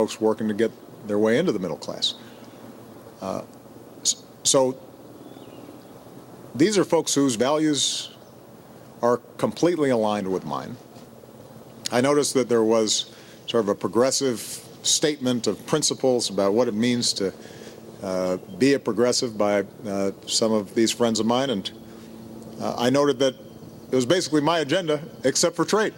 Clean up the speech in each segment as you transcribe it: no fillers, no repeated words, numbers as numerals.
folks working to get their way into the middle class. So these are folks whose values are completely aligned with mine. I noticed that there was sort of a progressive statement of principles about what it means to be a progressive by some of these friends of mine, and I noted that it was basically my agenda except for trade.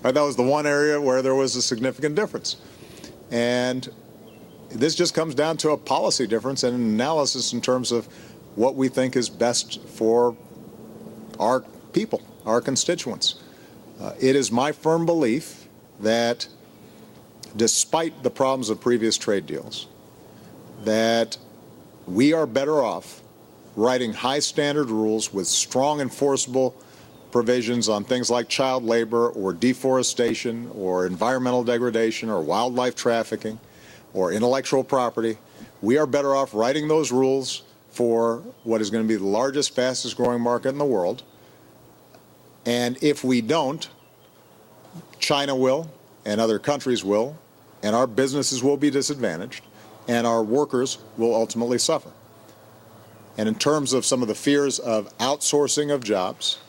Right? That was the one area where there was a significant difference. And this just comes down to a policy difference and an analysis in terms of what we think is best for our people, our constituents. It is my firm belief that despite the problems of previous trade deals, that we are better off writing high standard rules with strong enforceable provisions on things like child labor or deforestation or environmental degradation or wildlife trafficking or intellectual property. We are better off writing those rules for what is going to be the largest, fastest growing market in the world. And if we don't, China will, and other countries will, and our businesses will be disadvantaged, and our workers will ultimately suffer. And in terms of some of the fears of outsourcing of jobs,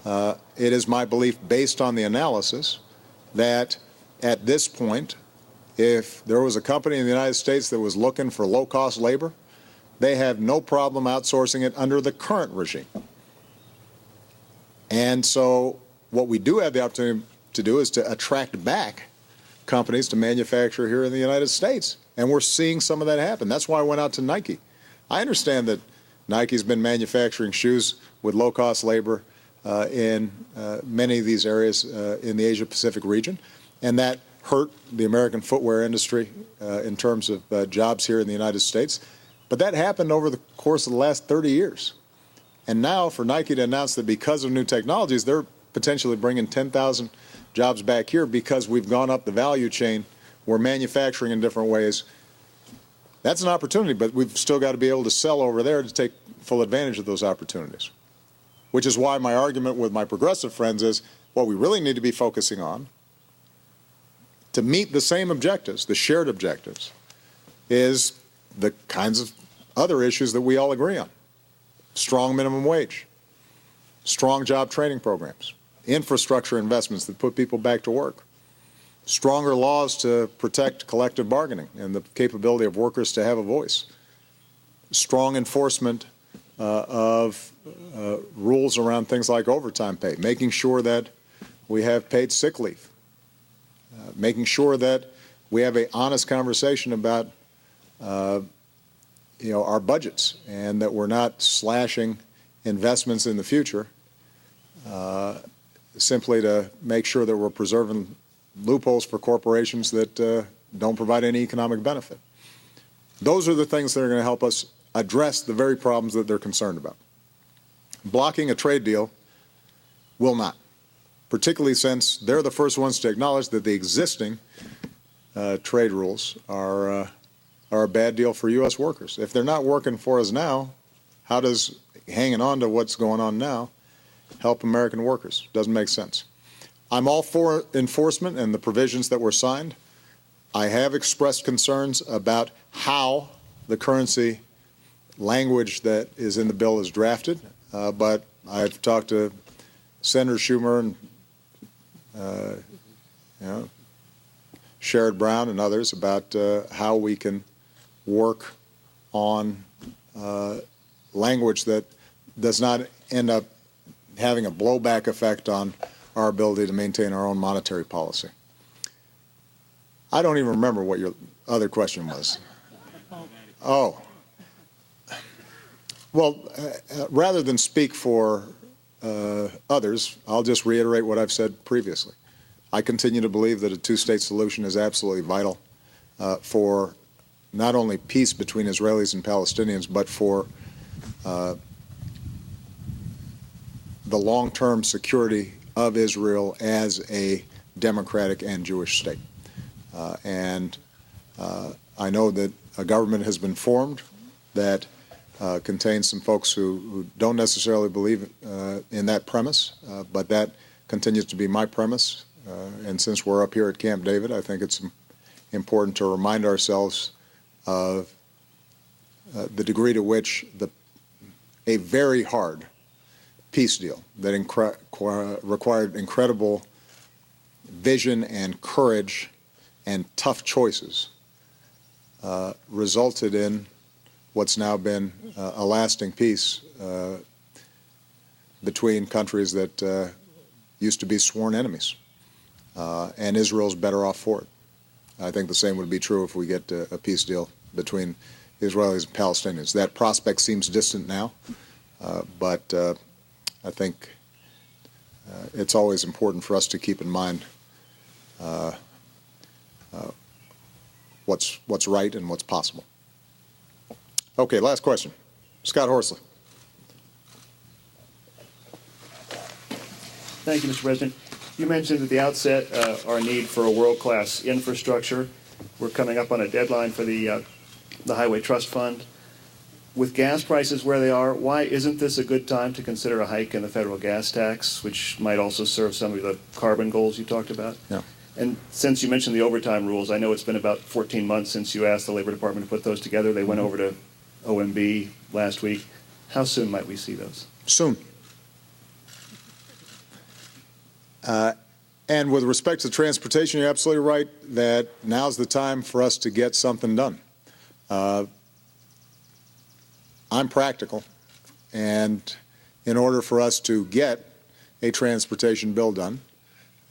it is my belief, based on the analysis, that at this point, if there was a company in the United States that was looking for low-cost labor, they have no problem outsourcing it under the current regime. And so what we do have the opportunity to do is to attract back companies to manufacture here in the United States. And we're seeing some of that happen. That's why I went out to Nike. I understand that Nike's been manufacturing shoes with low-cost labor in many of these areas in the Asia-Pacific region, and that hurt the American footwear industry in terms of jobs here in the United States. But that happened over the course of the last 30 years. And now for Nike to announce that because of new technologies, they're potentially bringing 10,000 jobs back here because we've gone up the value chain, we're manufacturing in different ways. That's an opportunity, but we've still got to be able to sell over there to take full advantage of those opportunities. Which is why my argument with my progressive friends is what we really need to be focusing on to meet the same objectives, the shared objectives, is the kinds of other issues that we all agree on. Strong minimum wage, strong job training programs, infrastructure investments that put people back to work, stronger laws to protect collective bargaining and the capability of workers to have a voice, strong enforcement of rules around things like overtime pay, making sure that we have paid sick leave, making sure that we have an honest conversation about our budgets and that we're not slashing investments in the future simply to make sure that we're preserving loopholes for corporations that don't provide any economic benefit. Those are the things that are going to help us address the very problems that they're concerned about. Blocking a trade deal will not, particularly since they're the first ones to acknowledge that the existing trade rules are a bad deal for U.S. workers. If they're not working for us now, how does hanging on to what's going on now help American workers? Doesn't make sense. I'm all for enforcement and the provisions that were signed. I have expressed concerns about how the currency language that is in the bill is drafted, but I've talked to Senator Schumer and Sherrod Brown and others about how we can work on language that does not end up having a blowback effect on our ability to maintain our own monetary policy. I don't even remember what your other question was. Oh. Well, rather than speak for others, I'll just reiterate what I've said previously. I continue to believe that a two-state solution is absolutely vital for not only peace between Israelis and Palestinians, but for the long-term security of Israel as a democratic and Jewish state. And I know that a government has been formed that contains some folks who don't necessarily believe in that premise, but that continues to be my premise. And since we're up here at Camp David, I think it's important to remind ourselves of the degree to which a very hard peace deal that required incredible vision and courage and tough choices resulted in what's now been a lasting peace between countries that used to be sworn enemies. And Israel's better off for it. I think the same would be true if we get a peace deal between Israelis and Palestinians. That prospect seems distant now, but I think it's always important for us to keep in mind what's right and what's possible. Okay, last question. Scott Horsley. Thank you, Mr. President. You mentioned at the outset our need for a world-class infrastructure. We're coming up on a deadline for the Highway Trust Fund. With gas prices where they are, why isn't this a good time to consider a hike in the federal gas tax, which might also serve some of the carbon goals you talked about? Yeah. And since you mentioned the overtime rules, I know it's been about 14 months since you asked the Labor Department to put those together. They went over to OMB last week. How soon might we see those? Soon. And with respect to transportation, you're absolutely right that now's the time for us to get something done. I'm practical, and in order for us to get a transportation bill done,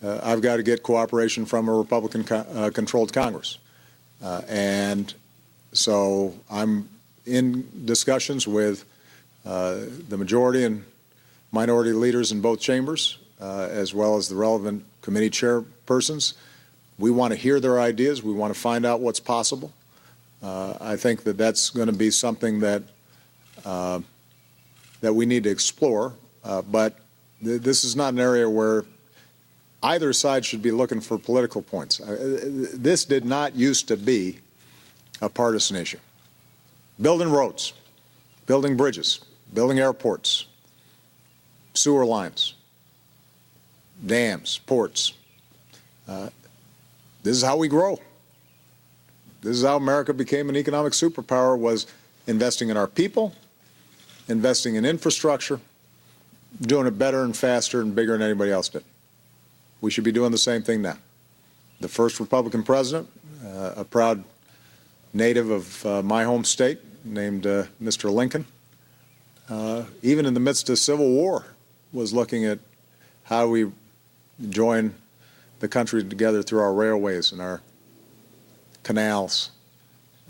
I've got to get cooperation from a Republican-controlled Congress. And so I'm in discussions with the majority and minority leaders in both chambers, as well as the relevant committee chairpersons. We want to hear their ideas. We want to find out what's possible. I think that that's going to be something that that we need to explore. But this is not an area where either side should be looking for political points. This did not used to be a partisan issue. Building roads, building bridges, building airports, sewer lines, dams, ports. This is how we grow. This is how America became an economic superpower, was investing in our people, investing in infrastructure, doing it better and faster and bigger than anybody else did. We should be doing the same thing now. The first Republican president, a proud native of my home state, named Mr. Lincoln, even in the midst of Civil War, was looking at how we join the country together through our railways and our canals.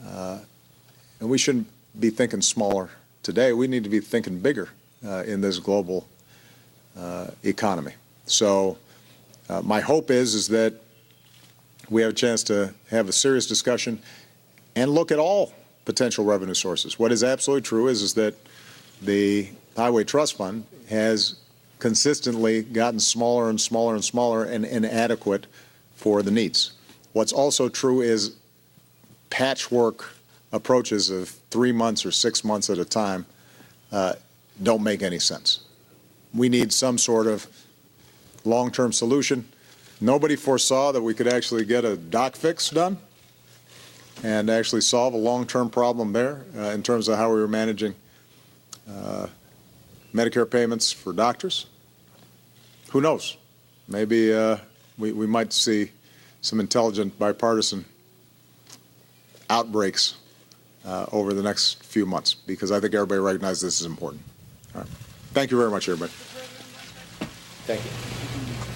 And we shouldn't be thinking smaller today. We need to be thinking bigger in this global economy. So my hope is that we have a chance to have a serious discussion and look at all potential revenue sources. What is absolutely true is that the Highway Trust Fund has consistently gotten smaller and smaller and smaller and inadequate for the needs. What's also true is patchwork approaches of 3 months or 6 months at a time don't make any sense. We need some sort of long-term solution. Nobody foresaw that we could actually get a doc fix done and actually solve a long-term problem there in terms of how we were managing Medicare payments for doctors. Who knows? Maybe we might see some intelligent bipartisan outbreaks over the next few months, because I think everybody recognizes this is important. All right. Thank you very much, everybody. Thank you.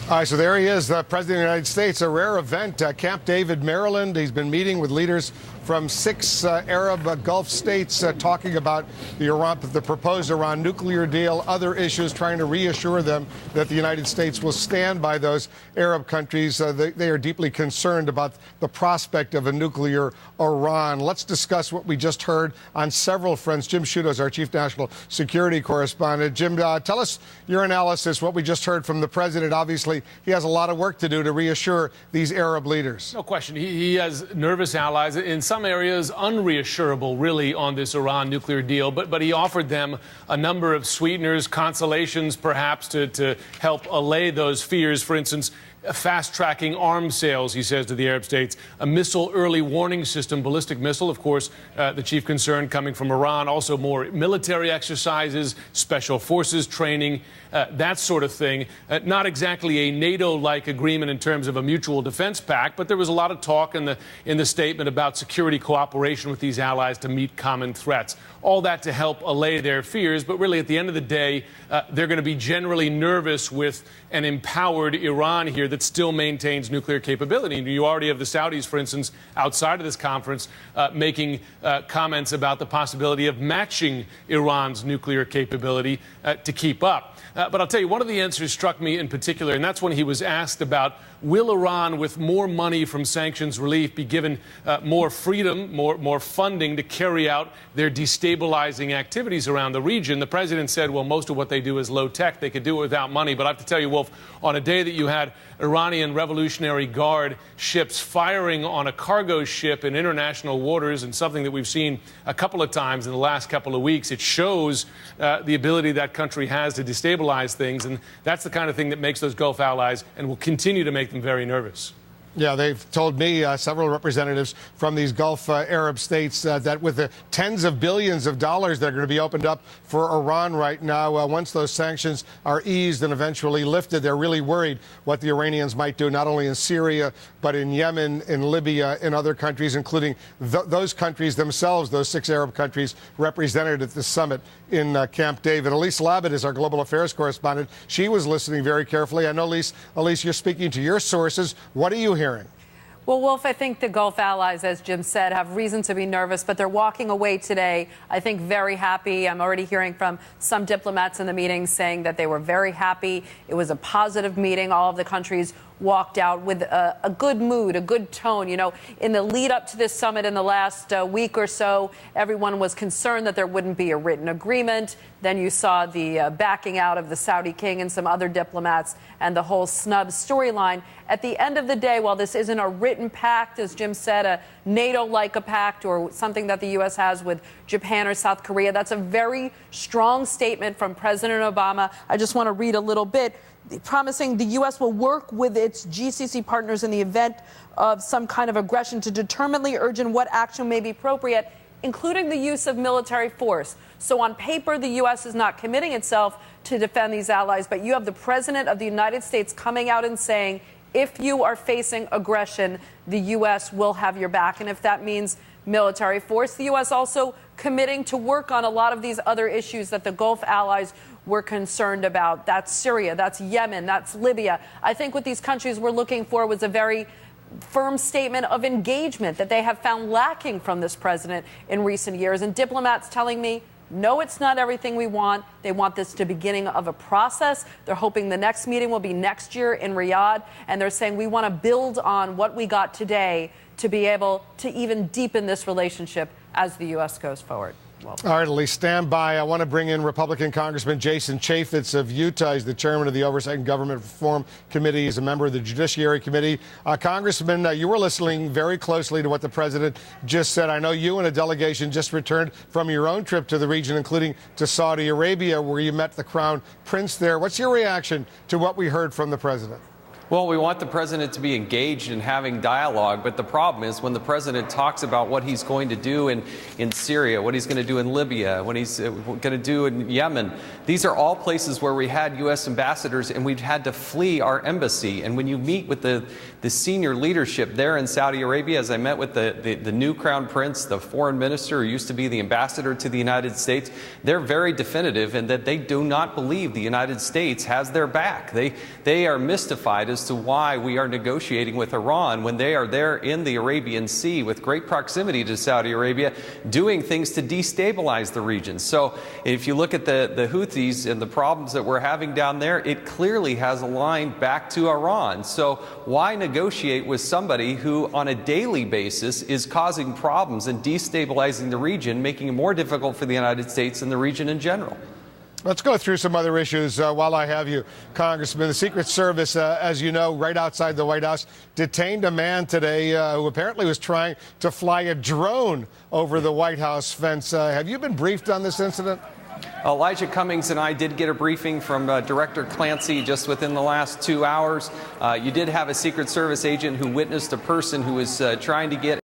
All right, so there he is, the President of the United States, a rare event, Camp David, Maryland. He's been meeting with leaders from 6 Arab Gulf states talking about the proposed Iran nuclear deal, other issues, trying to reassure them that the United States will stand by those Arab countries. They are deeply concerned about the prospect of a nuclear Iran. Let's discuss what we just heard on several fronts. Jim Sciutto is our chief national security correspondent. Jim, tell us your analysis, what we just heard from the president. Obviously, he has a lot of work to do to reassure these Arab leaders. No question. He has nervous allies. In some areas, unreassurable, really, on this Iran nuclear deal. But he offered them a number of sweeteners, consolations, perhaps, to help allay those fears. For instance, fast-tracking arms sales, he says, to the Arab states, a missile early warning system, ballistic missile, of course, the chief concern coming from Iran, also more military exercises, special forces training, that sort of thing. Not exactly a NATO-like agreement in terms of a mutual defense pact, but there was a lot of talk in the statement about security cooperation with these allies to meet common threats. All that to help allay their fears, but really at the end of the day, they're going to be generally nervous with an empowered Iran here that still maintains nuclear capability. You already have the Saudis, for instance, outside of this conference, making comments about the possibility of matching Iran's nuclear capability to keep up. But I'll tell you, one of the answers struck me in particular, and that's when he was asked about, will Iran, with more money from sanctions relief, be given more freedom, more funding to carry out their destabilizing activities around the region? The president said, well, most of what they do is low tech. They could do it without money. But I have to tell you, Wolf, on a day that you had Iranian Revolutionary Guard ships firing on a cargo ship in international waters, and something that we've seen a couple of times in the last couple of weeks, it shows the ability that country has to destabilize things. And that's the kind of thing that makes those Gulf allies and will continue to make them very nervous. Yeah, they've told me, several representatives from these Gulf Arab states, that with the tens of billions of dollars that are going to be opened up for Iran right now, once those sanctions are eased and eventually lifted, they're really worried what the Iranians might do, not only in Syria, but in Yemen, in Libya, in other countries, including those countries themselves, those 6 Arab countries represented at the summit in Camp David. Elise Labott is our global affairs correspondent. She was listening very carefully. I know, Elise, you're speaking to your sources. What are you hearing? Well, Wolf, I think the Gulf allies, as Jim said, have reason to be nervous, but they're walking away today, I think, very happy. I'm already hearing from some diplomats in the meeting saying that they were very happy. It was a positive meeting. All of the countries walked out with a good mood, a good tone. You know, in the lead up to this summit in the last week or so, everyone was concerned that there wouldn't be a written agreement. Then you saw the backing out of the Saudi king and some other diplomats and the whole snub storyline. At the end of the day, while this isn't a written pact, as Jim said, a NATO-like a pact or something that the U.S. has with Japan or South Korea, that's a very strong statement from President Obama. I just want to read a little bit, promising the U.S. will work with its GCC partners in the event of some kind of aggression to determinedly urge in what action may be appropriate, including the use of military force. So on paper, the U.S. is not committing itself to defend these allies, but you have the President of the United States coming out and saying, if you are facing aggression, the U.S. will have your back. And if that means military force, the U.S. also committing to work on a lot of these other issues that the Gulf allies were concerned about. That's Syria, that's Yemen, that's Libya. I think what these countries were looking for was a very firm statement of engagement that they have found lacking from this president in recent years. And diplomats telling me, no, it's not everything we want. They want this to be the beginning of a process. They're hoping the next meeting will be next year in Riyadh. And they're saying we want to build on what we got today to be able to even deepen this relationship as the U.S. goes forward. Well, all right, Elise, stand by. I want to bring in Republican Congressman Jason Chaffetz of Utah. He's the chairman of the Oversight and Government Reform Committee. He's a member of the Judiciary Committee. Congressman, you were listening very closely to what the president just said. I know you and a delegation just returned from your own trip to the region, including to Saudi Arabia, where you met the Crown Prince there. What's your reaction to what we heard from the president? Well, we want the president to be engaged in having dialogue, but the problem is when the president talks about what he's going to do in Syria, what he's going to do in Libya, what he's going to do in Yemen, these are all places where we had U.S. ambassadors and we've had to flee our embassy. And when you meet with the senior leadership there in Saudi Arabia, as I met with the new Crown Prince, the foreign minister who used to be the ambassador to the United States, they're very definitive in that they do not believe the United States has their back. They are mystified as to why we are negotiating with Iran when they are there in the Arabian Sea with great proximity to Saudi Arabia, doing things to destabilize the region. So if you look at the Houthis and the problems that we're having down there, it clearly has a line back to Iran. So why negotiate with somebody who on a daily basis is causing problems and destabilizing the region, making it more difficult for the United States and the region in general? Let's go through some other issues while I have you, Congressman. The Secret Service, as you know, right outside the White House, detained a man today who apparently was trying to fly a drone over the White House fence. Have you been briefed on this incident? Elijah Cummings and I did get a briefing from Director Clancy just within the last 2 hours. You did have a Secret Service agent who witnessed a person who was trying to get